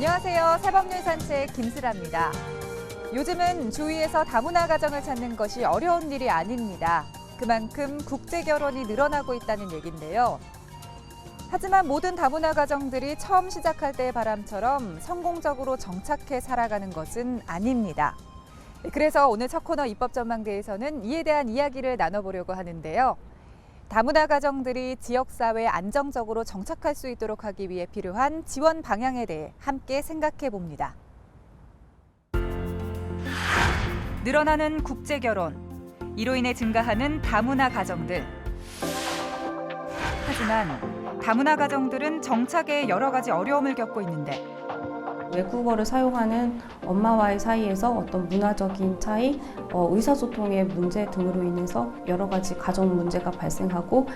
안녕하세요. 새벽녘 산책 김슬아입니다. 요즘은 주위에서 다문화 가정을 찾는 것이 어려운 일이 아닙니다. 그만큼 국제 결혼이 늘어나고 있다는 얘긴데요. 하지만 모든 다문화 가정들이 처음 시작할 때의 바람처럼 성공적으로 정착해 살아가는 것은 아닙니다. 그래서 오늘 첫 코너 입법 전망대에서는 이에 대한 이야기를 나눠보려고 하는데요. 다문화 가정들이 지역사회에 안정적으로 정착할 수 있도록 하기 위해 필요한 지원 방향에 대해 함께 생각해 봅니다. 늘어나는 국제 결혼, 이로 인해 증가하는 다문화 가정들. 하지만 다문화 가정들은 정착에 여러 가지 어려움을 겪고 있는데 외국어를 사용하는 엄마와의 사이에서 어떤 문화적인 차이, 의사소통의 문제 등으로 인해서 여러 가지 가정 문제가 발생하고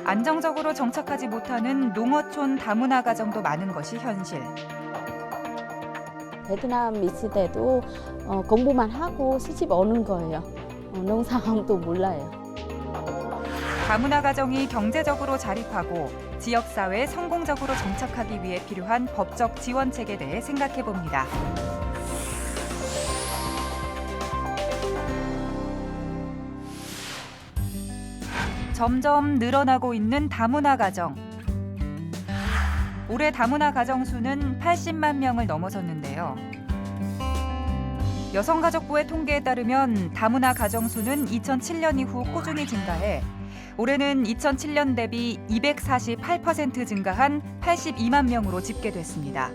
안정적으로 정착하지 못하는 농어촌 다문화 가정도 많은 것이 현실. 베트남 있을 때도 공부만 하고 시집 오는 거예요. 농 상황도 몰라요. 다문화 가정이 경제적으로 자립하고 지역사회에 성공적으로 정착하기 위해 필요한 법적 지원책에 대해 생각해 봅니다. 점점 늘어나고 있는 다문화 가정. 올해 다문화 가정 수는 80만 명을 넘어섰는데요. 여성가족부의 통계에 따르면 다문화 가정 수는 2007년 이후 꾸준히 증가해 올해는 2007년 대비 248% 증가한 82만 명으로 집계됐습니다.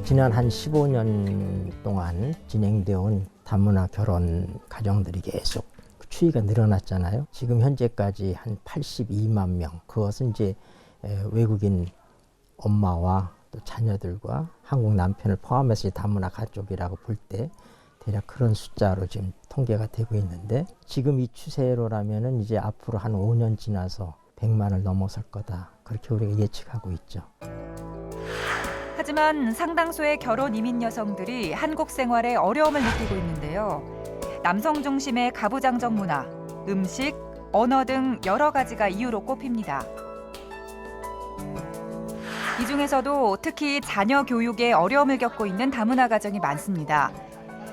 지난 한 15년 동안 진행되어 온 다문화 결혼 가정들이 계속 추이가 늘어났잖아요. 지금 현재까지 한 82만 명. 그것은 이제 외국인 엄마와 또 자녀들과 한국 남편을 포함해서 다문화 가족이라고 볼 때 대략 그런 숫자로 지금 통계가 되고 있는데 지금 이 추세로라면은 이제 앞으로 한 5년 지나서 100만을 넘어설 거다. 그렇게 우리가 예측하고 있죠. 하지만 상당수의 결혼 이민 여성들이 한국 생활에 어려움을 느끼고 있는데요. 남성 중심의 가부장적 문화, 음식, 언어 등 여러 가지가 이유로 꼽힙니다. 이 중에서도 특히 자녀 교육에 어려움을 겪고 있는 다문화 가정이 많습니다.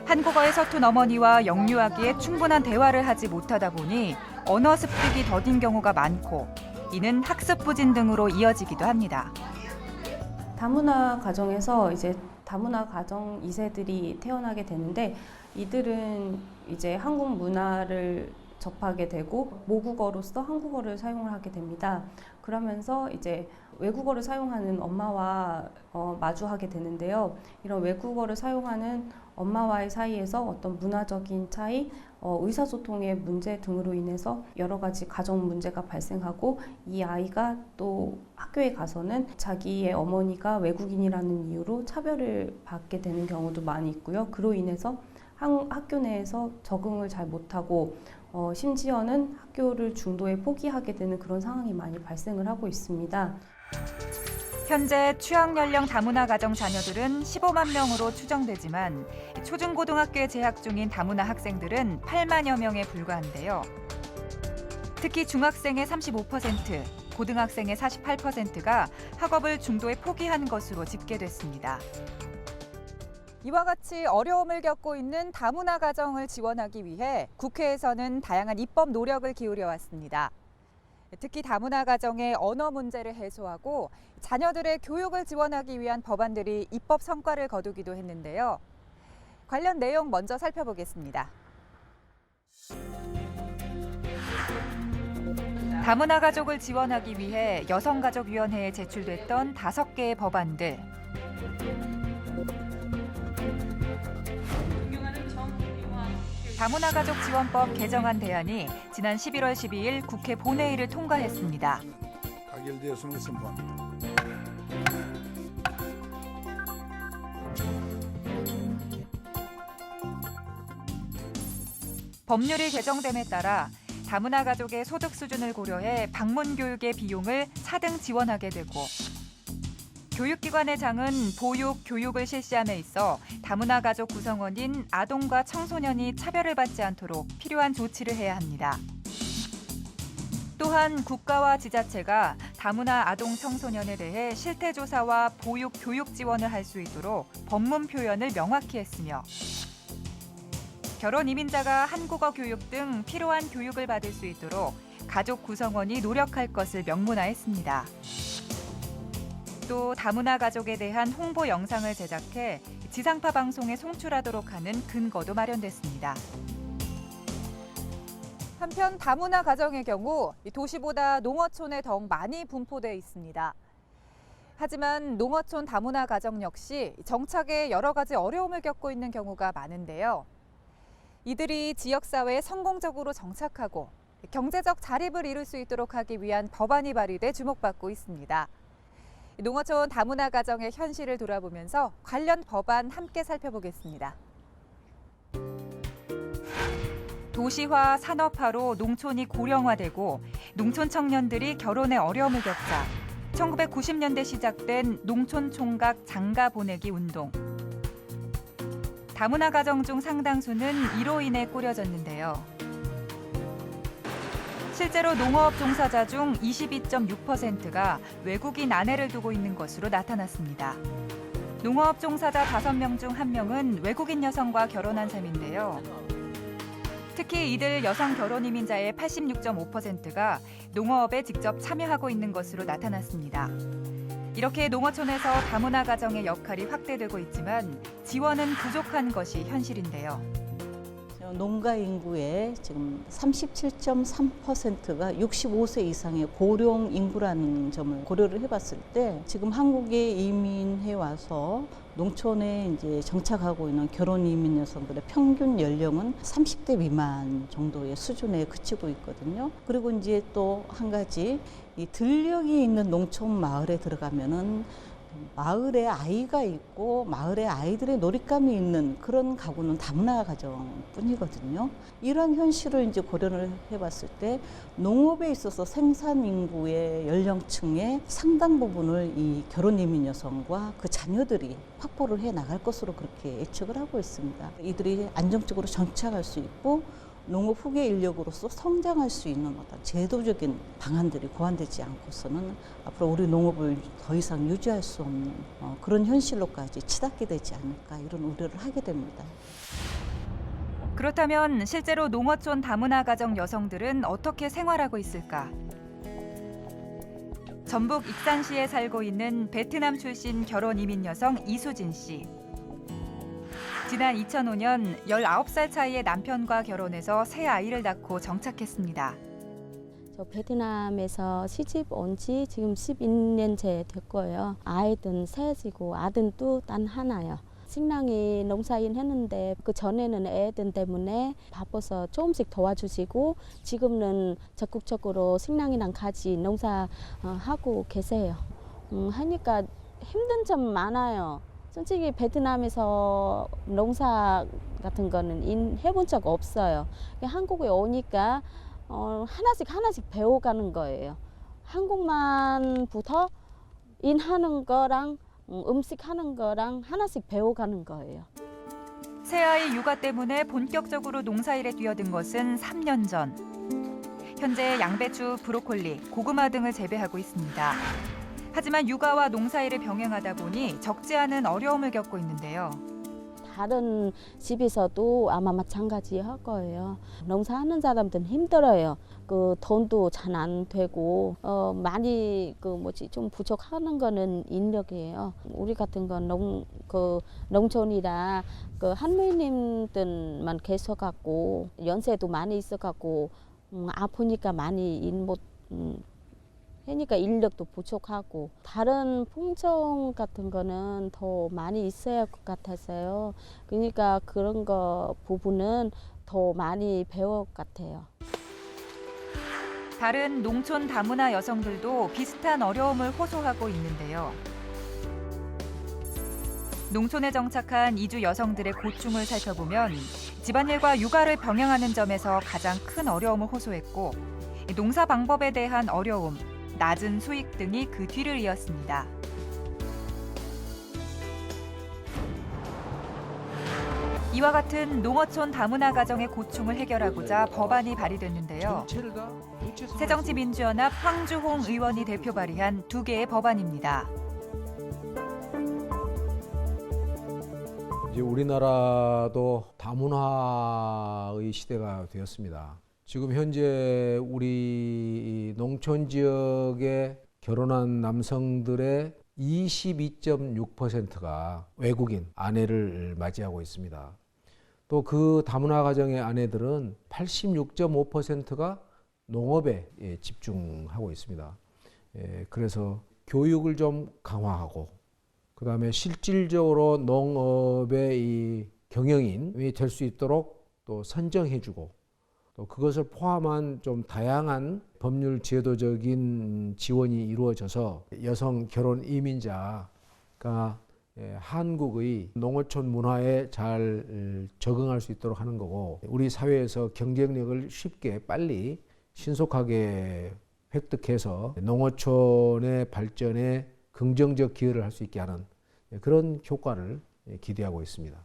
한국어에 서툰 어머니와 영유아기에 충분한 대화를 하지 못하다 보니 언어 습득이 더딘 경우가 많고 이는 학습 부진 등으로 이어지기도 합니다. 다문화 가정에서 이제 다문화 가정 2세들이 태어나게 되는데 이들은 이제 한국 문화를 접하게 되고 모국어로서 한국어를 사용을 하게 됩니다. 그러면서 이제 외국어를 사용하는 엄마와 마주하게 되는데요. 이런 외국어를 사용하는 엄마와의 사이에서 어떤 문화적인 차이, 의사소통의 문제 등으로 인해서 여러 가지 가정 문제가 발생하고 이 아이가 또 학교에 가서는 자기의 어머니가 외국인이라는 이유로 차별을 받게 되는 경우도 많이 있고요. 그로 인해서 학교 내에서 적응을 잘 못하고 심지어는 학교를 중도에 포기하게 되는 그런 상황이 많이 발생을 하고 있습니다. 현재 취학연령 다문화 가정 자녀들은 15만 명으로 추정되지만 초중고등학교에 재학 중인 다문화 학생들은 8만여 명에 불과한데요. 특히 중학생의 35%, 고등학생의 48%가 학업을 중도에 포기한 것으로 집계됐습니다. 이와 같이 어려움을 겪고 있는 다문화 가정을 지원하기 위해 국회에서는 다양한 입법 노력을 기울여 왔습니다. 특히 다문화 가정의 언어 문제를 해소하고 자녀들의 교육을 지원하기 위한 법안들이 입법 성과를 거두기도 했는데요. 관련 내용 먼저 살펴보겠습니다. 다문화 가족을 지원하기 위해 여성가족위원회에 제출됐던 5개의 법안들. 다문화 가족 지원법 개정안 대안이 지난 11월 12일 국회 본회의를 통과했습니다. 가결되었음을 선포합니다. 법률이 개정됨에 따라 다문화 가족의 소득 수준을 고려해 방문 교육의 비용을 차등 지원하게 되고 교육기관의 장은 보육, 교육을 실시함에 있어 다문화 가족 구성원인 아동과 청소년이 차별을 받지 않도록 필요한 조치를 해야 합니다. 또한 국가와 지자체가 다문화 아동 청소년에 대해 실태 조사와 보육 교육 지원을 할 수 있도록 법문 표현을 명확히 했으며 결혼 이민자가 한국어 교육 등 필요한 교육을 받을 수 있도록 가족 구성원이 노력할 것을 명문화했습니다. 또 다문화 가족에 대한 홍보 영상을 제작해 지상파 방송에 송출하도록 하는 근거도 마련됐습니다. 한편 다문화 가정의 경우 도시보다 농어촌에 더욱 많이 분포돼 있습니다. 하지만 농어촌 다문화 가정 역시 정착에 여러 가지 어려움을 겪고 있는 경우가 많은데요. 이들이 지역사회에 성공적으로 정착하고 경제적 자립을 이룰 수 있도록 하기 위한 법안이 발의돼 주목받고 있습니다. 농어촌 다문화 가정의 현실을 돌아보면서 관련 법안 함께 살펴보겠습니다. 도시화, 산업화로 농촌이 고령화되고 농촌 청년들이 결혼에 어려움을 겪자 1990년대 시작된 농촌 총각 장가 보내기 운동. 다문화 가정 중 상당수는 이로 인해 꾸려졌는데요. 실제로 농어업 종사자 중 22.6%가 외국인 아내를 두고 있는 것으로 나타났습니다. 농어업 종사자 5명 중 1명은 외국인 여성과 결혼한 셈인데요. 특히 이들 여성 결혼 이민자의 86.5%가 농어업에 직접 참여하고 있는 것으로 나타났습니다. 이렇게 농어촌에서 다문화 가정의 역할이 확대되고 있지만 지원은 부족한 것이 현실인데요. 농가 인구의 지금 37.3%가 65세 이상의 고령 인구라는 점을 고려를 해봤을 때 지금 한국에 이민해 와서 농촌에 이제 정착하고 있는 결혼 이민 여성들의 평균 연령은 30대 미만 정도의 수준에 그치고 있거든요. 그리고 이제 또 한 가지 이 들녘이 있는 농촌 마을에 들어가면은 마을에 아이가 있고 마을에 아이들의 놀잇감이 있는 그런 가구는 다문화 가정뿐이거든요. 이런 현실을 이제 고려를 해봤을 때 농업에 있어서 생산 인구의 연령층의 상당 부분을 이 결혼 이민 여성과 그 자녀들이 확보를 해 나갈 것으로 그렇게 예측을 하고 있습니다. 이들이 안정적으로 정착할 수 있고 농업 후계 인력으로서 성장할 수 있는 어떤 제도적인 방안들이 고안되지 않고서는 앞으로 우리 농업을 더 이상 유지할 수 없는 그런 현실로까지 치닫게 되지 않을까 이런 우려를 하게 됩니다. 그렇다면 실제로 농어촌 다문화 가정 여성들은 어떻게 생활하고 있을까? 전북 익산시에 살고 있는 베트남 출신 결혼 이민 여성 이수진 씨. 지난 2005년 19살 차이의 남편과 결혼해서 새 아이를 낳고 정착했습니다. 저 베트남에서 시집 온 지 지금 12년째 됐고요. 아이든 셋이고 아들은 또 단 하나요. 신랑이 농사일 했는데 그 전에는 애들 때문에 바빠서 조금씩 도와주시고 지금은 적극적으로 신랑이랑 같이 농사하고 계세요. 하니까 힘든 점 많아요. 솔직히 베트남에서 농사 같은 거는 해본 적 없어요. 한국에 오니까 하나씩 배워가는 거예요. 한국만부터 일하는 거랑 음식 하는 거랑 하나씩 배워가는 거예요. 새아이 육아 때문에 본격적으로 농사일에 뛰어든 것은 3년 전. 현재 양배추, 브로콜리, 고구마 등을 재배하고 있습니다. 하지만 육아와 농사일을 병행하다 보니 적지 않은 어려움을 겪고 있는데요. 다른 집에서도 아마 마찬가지 할 거예요. 농사하는 사람들은 힘들어요. 그 돈도 잘 안 되고 많이 좀 부족하는 거는 인력이에요. 우리 같은 건 농촌이라 그 할머님들만 계속 갖고 연세도 많이 있어 갖고 아프니까 많이 일 못 하니까 인력도 부족하고 다른 품종 같은 거는 더 많이 있어야 할 것 같아서요. 그러니까 그런 거 부분은 더 많이 배울 것 같아요. 다른 농촌 다문화 여성들도 비슷한 어려움을 호소하고 있는데요. 농촌에 정착한 이주 여성들의 고충을 살펴보면 집안일과 육아를 병행하는 점에서 가장 큰 어려움을 호소했고 농사 방법에 대한 어려움, 낮은 수익 등이 그 뒤를 이었습니다. 이와 같은 농어촌 다문화 가정의 고충을 해결하고자 법안이 발의됐는데요. 새정치민주연합 황주홍 의원이 대표 발의한 2개의 법안입니다. 이제 우리나라도 다문화의 시대가 되었습니다. 지금 현재 우리 농촌 지역에 결혼한 남성들의 22.6%가 외국인 아내를 맞이하고 있습니다. 또 그 다문화 가정의 아내들은 86.5%가 농업에 집중하고 있습니다. 그래서 교육을 좀 강화하고 그다음에 실질적으로 농업의 이 경영인이 될 수 있도록 또 선정해주고 또 그것을 포함한 좀 다양한 법률 제도적인 지원이 이루어져서 여성 결혼 이민자가 한국의 농어촌 문화에 잘 적응할 수 있도록 하는 거고 우리 사회에서 경쟁력을 쉽게 빨리 신속하게 획득해서 농어촌의 발전에 긍정적 기여를 할 수 있게 하는 그런 효과를 기대하고 있습니다.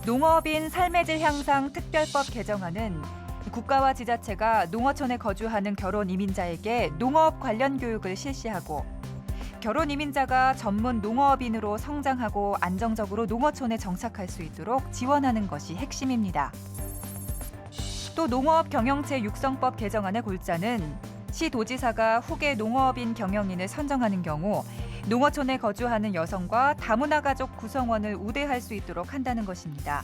농업인 삶의 질 향상 특별법 개정안은 국가와 지자체가 농어촌에 거주하는 결혼 이민자에게 농업 관련 교육을 실시하고 결혼 이민자가 전문 농업인으로 성장하고 안정적으로 농어촌에 정착할 수 있도록 지원하는 것이 핵심입니다. 또 농업 경영체 육성법 개정안의 골자는 시도지사가 후계 농업인 경영인을 선정하는 경우 농어촌에 거주하는 여성과 다문화 가족 구성원을 우대할 수 있도록 한다는 것입니다.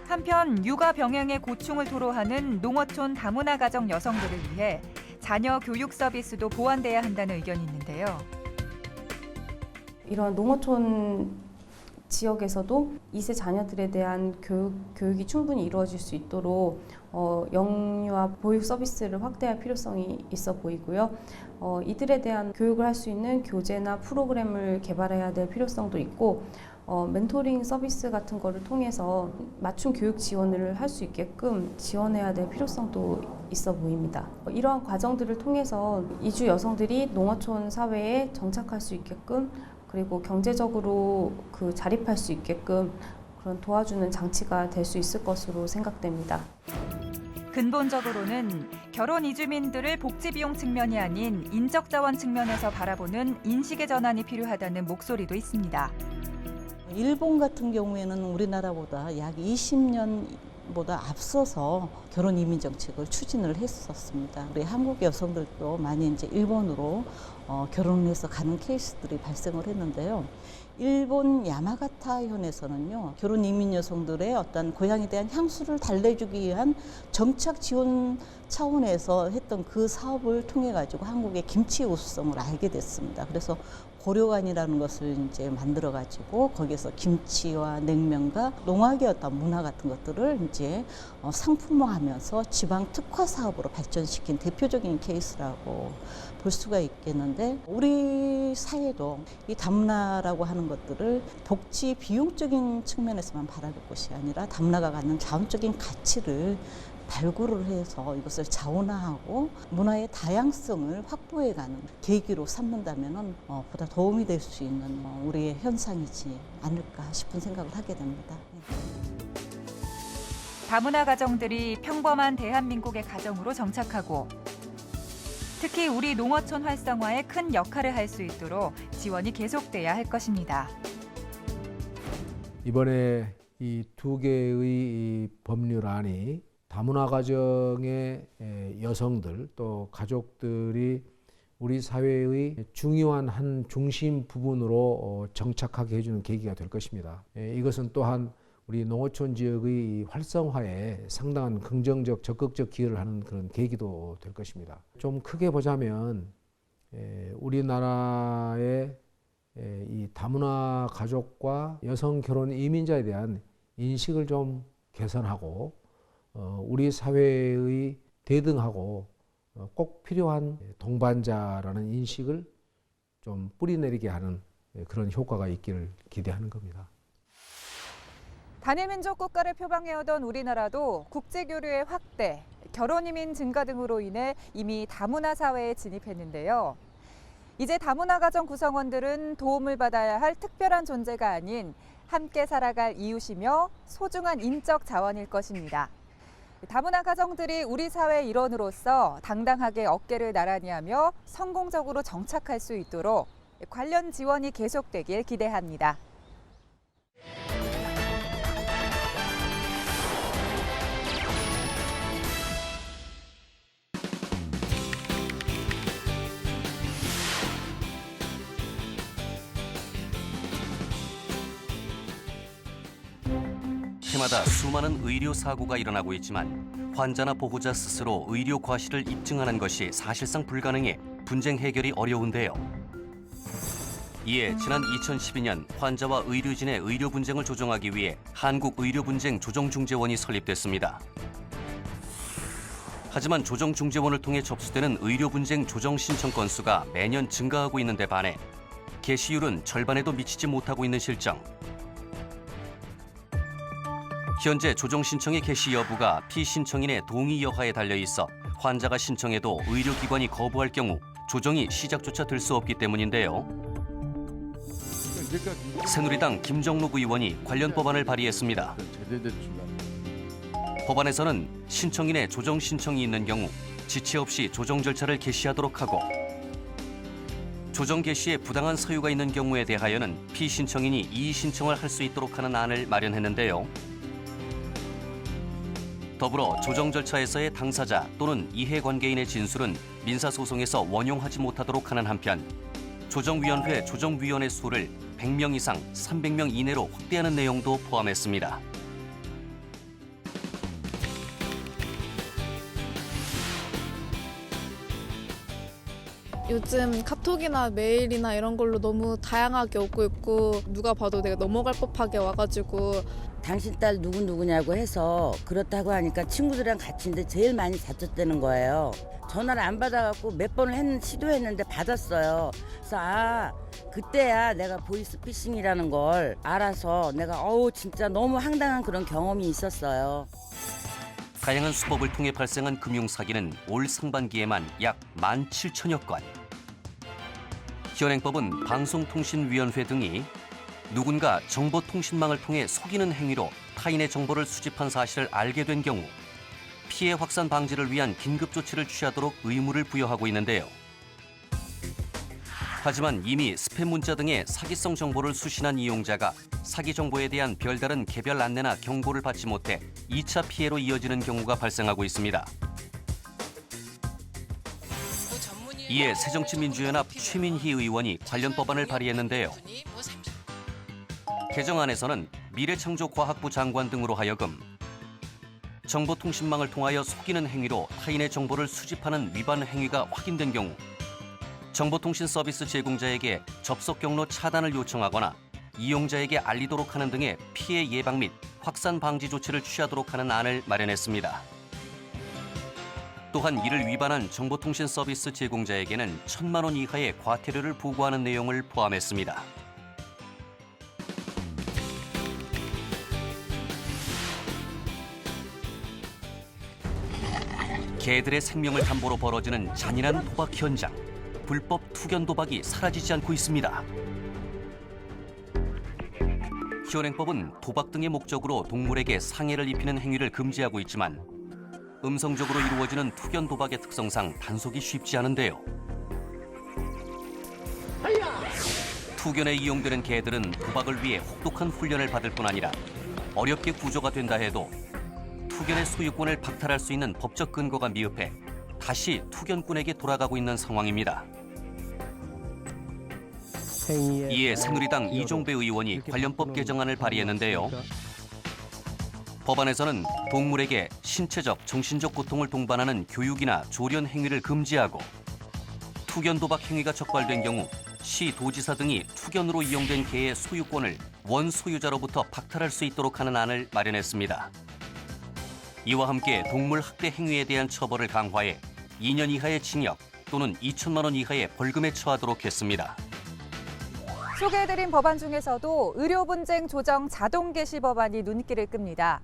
한편 육아 병행의 고충을 토로하는 농어촌 다문화 가정 여성들을 위해 자녀 교육 서비스도 보완돼야 한다는 의견이 있는데요. 이런 농어촌 지역에서도 2세 자녀들에 대한 교육이 충분히 이루어질 수 있도록 영유아 보육 서비스를 확대할 필요성이 있어 보이고요. 이들에 대한 교육을 할 수 있는 교재나 프로그램을 개발해야 될 필요성도 있고 멘토링 서비스 같은 거를 통해서 맞춤 교육 지원을 할 수 있게끔 지원해야 될 필요성도 있어 보입니다. 이러한 과정들을 통해서 이주 여성들이 농어촌 사회에 정착할 수 있게끔 그리고 경제적으로 자립할 수 있게끔 그런 도와주는 장치가 될 수 있을 것으로 생각됩니다. 근본적으로는 결혼 이주민들을 복지 비용 측면이 아닌 인적 자원 측면에서 바라보는 인식의 전환이 필요하다는 목소리도 있습니다. 일본 같은 경우에는 우리나라보다 약 20년보다 앞서서 결혼 이민 정책을 추진을 했었습니다. 우리 한국 여성들도 많이 이제 일본으로 결혼해서 가는 케이스들이 발생을 했는데요. 일본 야마가타 현에서는요, 결혼 이민 여성들의 어떤 고향에 대한 향수를 달래주기 위한 정착 지원 차원에서 했던 그 사업을 통해 가지고 한국의 김치 우수성을 알게 됐습니다. 그래서 고려관이라는 것을 이제 만들어 가지고 거기서 김치와 냉면과 농악의 어떤 문화 같은 것들을 이제 상품화하면서 지방 특화 사업으로 발전시킨 대표적인 케이스라고 볼 수가 있겠는데 우리 사회도 이 다문화라고 하는 것들을 복지 비용적인 측면에서만 바라볼 것이 아니라 다문화가 갖는 자원적인 가치를 발굴을 해서 이것을 자원화하고 문화의 다양성을 확보해가는 계기로 삼는다면 보다 도움이 될 수 있는 우리의 현상이지 않을까 싶은 생각을 하게 됩니다. 다문화 가정들이 평범한 대한민국의 가정으로 정착하고 특히 우리 농어촌 활성화에 큰 역할을 할 수 있도록 지원이 계속돼야 할 것입니다. 이번에 이 2개의 법률안이 다문화 가정의 여성들 또 가족들이 우리 사회의 중요한 한 중심 부분으로 정착하게 해주는 계기가 될 것입니다. 이것은 또한 우리 농어촌 지역의 활성화에 상당한 긍정적 적극적 기여를 하는 그런 계기도 될 것입니다. 좀 크게 보자면 우리나라의 이 다문화 가족과 여성 결혼 이민자에 대한 인식을 좀 개선하고 우리 사회의 대등하고 꼭 필요한 동반자라는 인식을 좀 뿌리내리게 하는 그런 효과가 있기를 기대하는 겁니다. 단일민족 국가를 표방해오던 우리나라도 국제교류의 확대, 결혼이민 증가 등으로 인해 이미 다문화 사회에 진입했는데요. 이제 다문화 가정 구성원들은 도움을 받아야 할 특별한 존재가 아닌 함께 살아갈 이웃이며 소중한 인적 자원일 것입니다. 다문화 가정들이 우리 사회의 일원으로서 당당하게 어깨를 나란히 하며 성공적으로 정착할 수 있도록 관련 지원이 계속되길 기대합니다. 해마다 수많은 의료 사고가 일어나고 있지만 환자나 보호자 스스로 의료 과실을 입증하는 것이 사실상 불가능해 분쟁 해결이 어려운데요. 이에 지난 2012년 환자와 의료진의 의료 분쟁을 조정하기 위해 한국의료분쟁조정중재원이 설립됐습니다. 하지만 조정중재원을 통해 접수되는 의료 분쟁 조정 신청 건수가 매년 증가하고 있는 데 반해 개시율은 절반에도 미치지 못하고 있는 실정. 현재 조정 신청의 개시 여부가 피신청인의 동의 여하에 달려 있어 환자가 신청해도 의료기관이 거부할 경우 조정이 시작조차 될 수 없기 때문인데요. 새누리당 김정록 의원이 관련 법안을 발의했습니다. 법안에서는 신청인의 조정 신청이 있는 경우 지체 없이 조정 절차를 개시하도록 하고 조정 개시에 부당한 서유가 있는 경우에 대하여는 피신청인이 이의 신청을 할 수 있도록 하는 안을 마련했는데요. 더불어 조정 절차에서의 당사자 또는 이해관계인의 진술은 민사소송에서 원용하지 못하도록 하는 한편 조정위원회 조정위원회 수를 100명 이상 300명 이내로 확대하는 내용도 포함했습니다. 요즘 카톡이나 메일이나 이런 걸로 너무 다양하게 오고 있고 누가 봐도 내가 넘어갈 법하게 와가지고 당신 딸 누구냐고 해서 그렇다고 하니까 친구들이랑 같이 있는데 제일 많이 다쳤다는 거예요. 전화를 안 받아갖고 몇 번을 시도했는데 받았어요. 그래서 그때야 내가 보이스피싱이라는 걸 알아서 내가 진짜 너무 황당한 그런 경험이 있었어요. 다양한 수법을 통해 발생한 금융사기는 올 상반기에만 약 17,000여 건. 현행법은 방송통신위원회 등이 누군가 정보통신망을 통해 속이는 행위로 타인의 정보를 수집한 사실을 알게 된 경우 피해 확산 방지를 위한 긴급 조치를 취하도록 의무를 부여하고 있는데요. 하지만 이미 스팸 문자 등의 사기성 정보를 수신한 이용자가 사기 정보에 대한 별다른 개별 안내나 경고를 받지 못해 2차 피해로 이어지는 경우가 발생하고 있습니다. 이에 새정치민주연합 최민희 의원이 관련 법안을 발의했는데요. 개정안에서는 미래창조과학부 장관 등으로 하여금 정보통신망을 통하여 속이는 행위로 타인의 정보를 수집하는 위반 행위가 확인된 경우 정보통신 서비스 제공자에게 접속 경로 차단을 요청하거나 이용자에게 알리도록 하는 등의 피해 예방 및 확산 방지 조치를 취하도록 하는 안을 마련했습니다. 또한 이를 위반한 정보통신 서비스 제공자에게는 1,000만 원 이하의 과태료를 부과하는 내용을 포함했습니다. 개들의 생명을 담보로 벌어지는 잔인한 도박 현장. 불법 투견 도박이 사라지지 않고 있습니다. 현행법은 도박 등의 목적으로 동물에게 상해를 입히는 행위를 금지하고 있지만 음성적으로 이루어지는 투견 도박의 특성상 단속이 쉽지 않은데요. 투견에 이용되는 개들은 도박을 위해 혹독한 훈련을 받을 뿐 아니라 어렵게 구조가 된다 해도 투견의 소유권을 박탈할 수 있는 법적 근거가 미흡해 다시 투견꾼에게 돌아가고 있는 상황입니다. 이에 새누리당 이종배 의원이 관련법 개정안을 발의했는데요. 법안에서는 동물에게 신체적, 정신적 고통을 동반하는 교육이나 조련 행위를 금지하고 투견 도박 행위가 적발된 경우 시, 도지사 등이 투견으로 이용된 개의 소유권을 원 소유자로부터 박탈할 수 있도록 하는 안을 마련했습니다. 이와 함께 동물 학대 행위에 대한 처벌을 강화해 2년 이하의 징역 또는 2천만 원 이하의 벌금에 처하도록 했습니다. 소개해드린 법안 중에서도 의료분쟁 조정 자동 개시 법안이 눈길을 끕니다.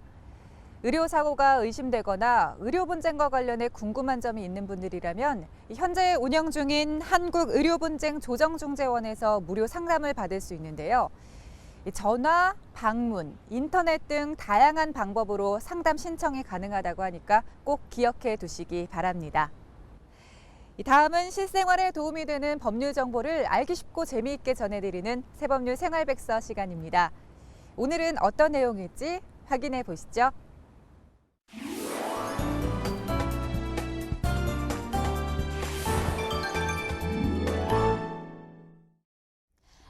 의료사고가 의심되거나 의료분쟁과 관련해 궁금한 점이 있는 분들이라면 현재 운영 중인 한국의료분쟁조정중재원에서 무료 상담을 받을 수 있는데요. 전화, 방문, 인터넷 등 다양한 방법으로 상담 신청이 가능하다고 하니까 꼭 기억해 두시기 바랍니다. 다음은 실생활에 도움이 되는 법률 정보를 알기 쉽고 재미있게 전해드리는 새법률 생활백서 시간입니다. 오늘은 어떤 내용일지 확인해 보시죠.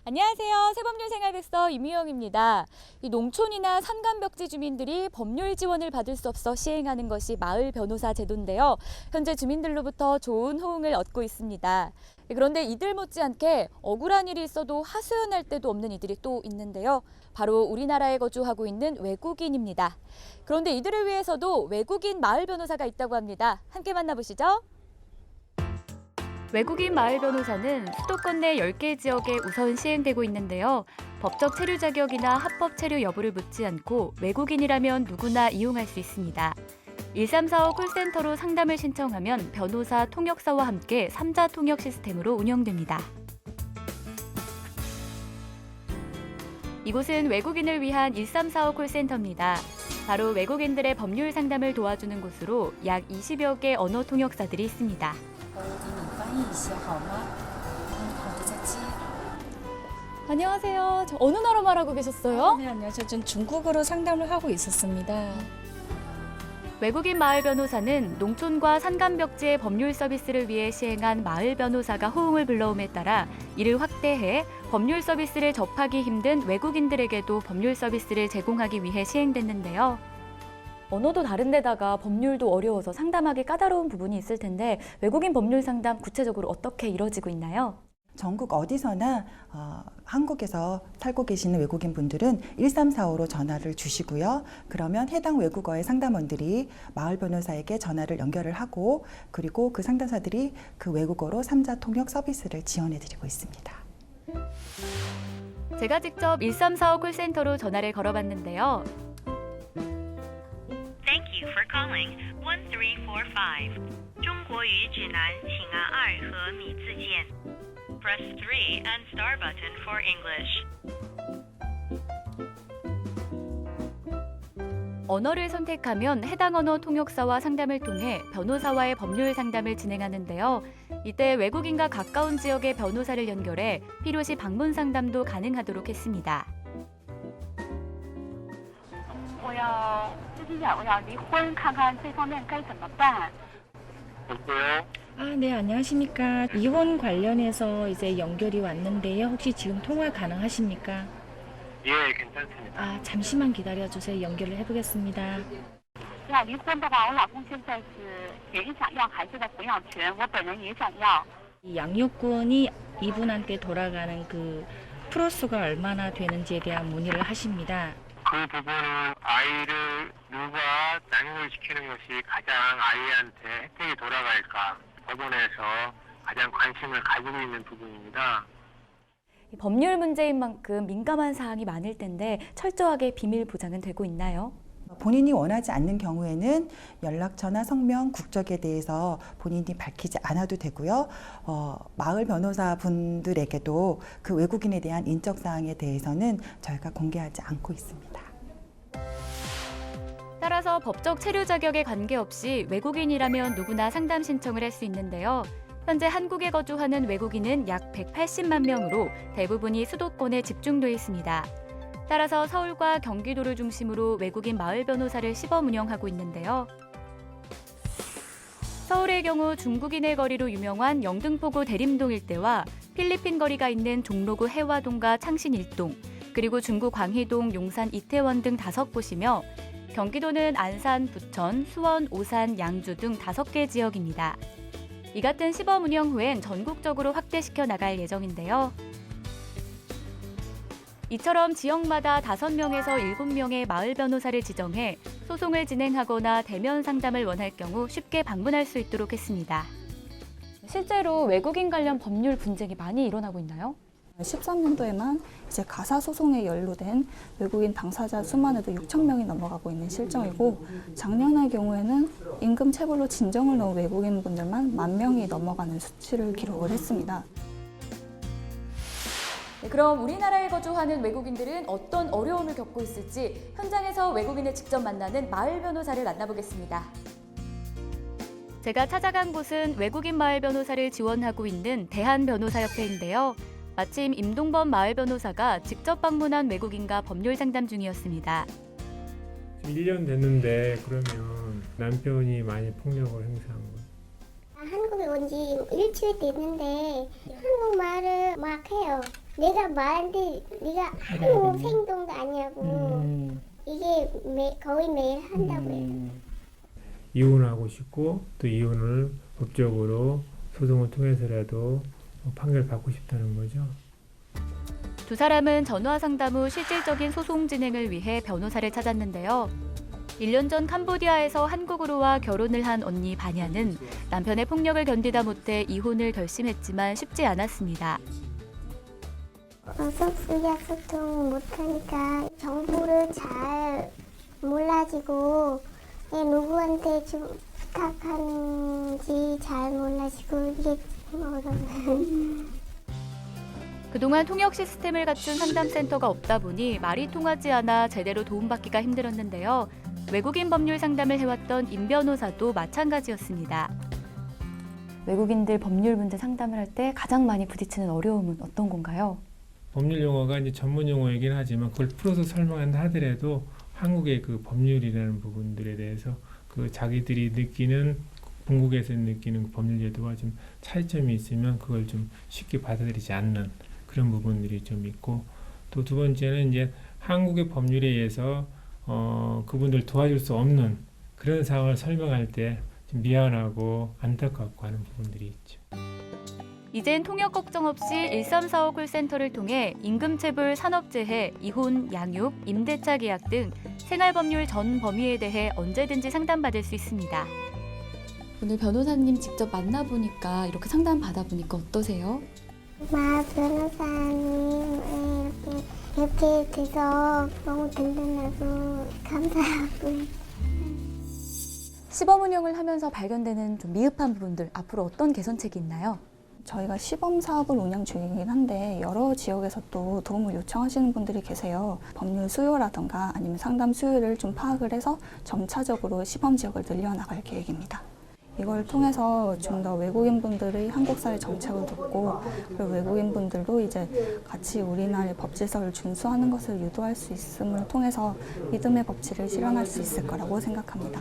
안녕하세요. 새법률 생활백서 임희영입니다. 이 농촌이나 산간벽지 주민들이 법률 지원을 받을 수 없어 시행하는 것이 마을 변호사 제도인데요. 현재 주민들로부터 좋은 호응을 얻고 있습니다. 그런데 이들 못지않게 억울한 일이 있어도 하소연할 데도 없는 이들이 또 있는데요. 바로 우리나라에 거주하고 있는 외국인입니다. 그런데 이들을 위해서도 외국인 마을 변호사가 있다고 합니다. 함께 만나보시죠. 외국인 마을 변호사는 수도권 내 10개 지역에 우선 시행되고 있는데요. 법적 체류 자격이나 합법 체류 여부를 묻지 않고 외국인이라면 누구나 이용할 수 있습니다. 1345 콜센터로 상담을 신청하면 변호사, 통역사와 함께 3자 통역 시스템으로 운영됩니다. 이곳은 외국인을 위한 1345 콜센터입니다. 바로 외국인들의 법률 상담을 도와주는 곳으로 약 20여 개 언어 통역사들이 있습니다. 안녕하세요. 저 어느 나라 말하고 계셨어요? 네, 안녕하세요. 전 중국어로 상담을 하고 있었습니다. 외국인 마을 변호사는 농촌과 산간벽지의 법률 서비스를 위해 시행한 마을 변호사가 호응을 불러옴에 따라 이를 확대해 법률 서비스를 접하기 힘든 외국인들에게도 법률 서비스를 제공하기 위해 시행됐는데요. 언어도 다른데다가 법률도 어려워서 상담하기 까다로운 부분이 있을 텐데 외국인 법률 상담 구체적으로 어떻게 이루어지고 있나요? 전국 어디서나 한국에서 살고 계시는 외국인 분들은 1345로 전화를 주시고요. 그러면 해당 외국어의 상담원들이 마을 변호사에게 전화를 연결을 하고 그리고 그 상담사들이 그 외국어로 3자 통역 서비스를 지원해 드리고 있습니다. 제가 직접 1345 콜센터로 전화를 걸어봤는데요. Thank you for calling 1345. 中国语指南请按2和米字键。Press 3 and star button for English. 언어를 선택하면 해당 언어 통역사와 상담을 통해 변호사와의 법률 상담을 진행하는데요. 이때 외국인과 가까운 지역의 변호사를 연결해 필요시 방문 상담도 가능하도록 했습니다. 我要离婚，看看这方面该怎么办。 네, 안녕하십니까. 이혼 관련해서 이제 연결이 왔는데요. 혹시 지금 통화 가능하십니까? 예, 괜찮습니다. 잠시만 기다려 주세요. 연결을 해보겠습니다. 要离婚的话，我老公现在是也想要孩子的抚养权，我本人也想要。 이 양육권이 이분한테 돌아가는 그 프로수가 얼마나 되는지에 대한 문의를 하십니다. 그 부분은 아이를 누가 양육을 시키는 것이 가장 아이한테 혜택이 돌아갈까 법원에서 가장 관심을 가지고 있는 부분입니다. 법률 문제인 만큼 민감한 사항이 많을 텐데 철저하게 비밀 보장은 되고 있나요? 본인이 원하지 않는 경우에는 연락처나 성명, 국적에 대해서 본인이 밝히지 않아도 되고요. 마을 변호사 분들에게도 그 외국인에 대한 인적 사항에 대해서는 저희가 공개하지 않고 있습니다. 따라서 법적 체류 자격에 관계없이 외국인이라면 누구나 상담 신청을 할 수 있는데요. 현재 한국에 거주하는 외국인은 약 180만 명으로 대부분이 수도권에 집중돼 있습니다. 따라서 서울과 경기도를 중심으로 외국인 마을 변호사를 시범 운영하고 있는데요. 서울의 경우 중국인의 거리로 유명한 영등포구 대림동 일대와 필리핀 거리가 있는 종로구 해화동과 창신 1동, 그리고 중구 광희동, 용산 이태원 등 5곳이며 경기도는 안산, 부천, 수원, 오산, 양주 등 5개 지역입니다. 이 같은 시범 운영 후엔 전국적으로 확대시켜 나갈 예정인데요. 이처럼 지역마다 5명에서 7명의 마을 변호사를 지정해 소송을 진행하거나 대면 상담을 원할 경우 쉽게 방문할 수 있도록 했습니다. 실제로 외국인 관련 법률 분쟁이 많이 일어나고 있나요? 13년도에만 이제 가사 소송에 연루된 외국인 당사자 수만 해도 6천 명이 넘어가고 있는 실정이고 작년의 경우에는 임금 체불로 진정을 넣은 외국인 분들만 10,000명이 넘어가는 수치를 기록을 했습니다. 그럼 우리나라에 거주하는 외국인들은 어떤 어려움을 겪고 있을지 현장에서 외국인을 직접 만나는 마을 변호사를 만나보겠습니다. 제가 찾아간 곳은 외국인 마을 변호사를 지원하고 있는 대한변호사협회인데요. 마침 임동범 마을 변호사가 직접 방문한 외국인과 법률 상담 중이었습니다. 1년 됐는데 그러면 남편이 많이 폭력을 행사한 거예요? 한국에 온 지 일주일 됐는데 한국말을 막 해요. 내가 말하는데 네가 한국 생동도 아니냐고. 이게 거의 매일 한다고요. 이혼하고 싶고 또 이혼을 법적으로 소송을 통해서라도 판결 받고 싶다는 거죠. 두 사람은 전화 상담 후 실질적인 소송 진행을 위해 변호사를 찾았는데요. 1년 전 캄보디아에서 한국으로 와 결혼을 한 언니 바냐는 남편의 폭력을 견디다 못해 이혼을 결심했지만 쉽지 않았습니다. 의사소통 못하니까 정보를 잘 몰라지고 누구한테 좀 부탁하는지 잘 몰라지고 이게 어려워요. 그동안 통역 시스템을 갖춘 상담센터가 없다 보니 말이 통하지 않아 제대로 도움받기가 힘들었는데요. 외국인 법률 상담을 해왔던 임 변호사도 마찬가지였습니다. 외국인들 법률 문제 상담을 할 때 가장 많이 부딪히는 어려움은 어떤 건가요? 법률 용어가 이제 전문 용어이긴 하지만 그걸 풀어서 설명한다 하더라도 한국의 그 법률이라는 부분들에 대해서 그 자기들이 느끼는 본국에서 느끼는 법률 제도와 좀 차이점이 있으면 그걸 좀 쉽게 받아들이지 않는 그런 부분들이 좀 있고, 또 두 번째는 이제 한국의 법률에 의해서 그분들 도와줄 수 없는 그런 상황을 설명할 때 좀 미안하고 안타깝고 하는 부분들이 있죠. 이젠 통역 걱정 없이 1345 콜센터를 통해 임금체불, 산업재해, 이혼, 양육, 임대차 계약 등 생활법률 전 범위에 대해 언제든지 상담받을 수 있습니다. 오늘 변호사님 직접 만나보니까 이렇게 상담 받아보니까 어떠세요? 변호사님 이렇게 돼서 너무 든든하고 감사하고. 시범 운영을 하면서 발견되는 좀 미흡한 부분들, 앞으로 어떤 개선책이 있나요? 저희가 시범 사업을 운영 중이긴 한데 여러 지역에서 또 도움을 요청하시는 분들이 계세요. 법률 수요라든가 아니면 상담 수요를 좀 파악을 해서 점차적으로 시범 지역을 늘려나갈 계획입니다. 이걸 통해서 좀 더 외국인분들의 한국 사회 정착을 돕고, 그리고 외국인분들도 이제 같이 우리나라의 법 질서를 준수하는 것을 유도할 수 있음을 통해서 믿음의 법치를 실현할 수 있을 거라고 생각합니다.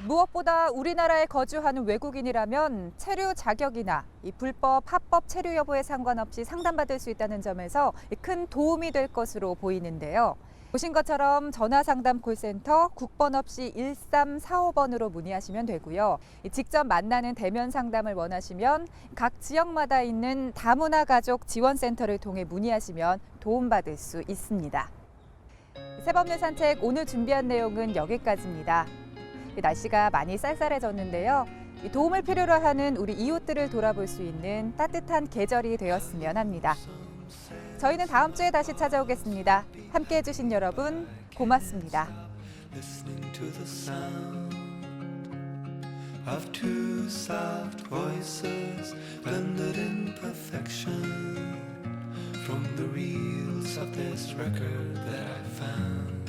무엇보다 우리나라에 거주하는 외국인이라면 체류 자격이나 이 불법, 합법 체류 여부에 상관없이 상담받을 수 있다는 점에서 큰 도움이 될 것으로 보이는데요. 보신 것처럼 전화상담 콜센터 국번 없이 1345번으로 문의하시면 되고요. 직접 만나는 대면 상담을 원하시면 각 지역마다 있는 다문화 가족 지원센터를 통해 문의하시면 도움받을 수 있습니다. 새법률 산책 오늘 준비한 내용은 여기까지입니다. 날씨가 많이 쌀쌀해졌는데요. 도움을 필요로 하는 우리 이웃들을 돌아볼 수 있는 따뜻한 계절이 되었으면 합니다. 저희는 다음 주에 다시 찾아오겠습니다. 함께해 주신 여러분 고맙습니다. Of two soft voices blended in perfection from the reels of this record that I found.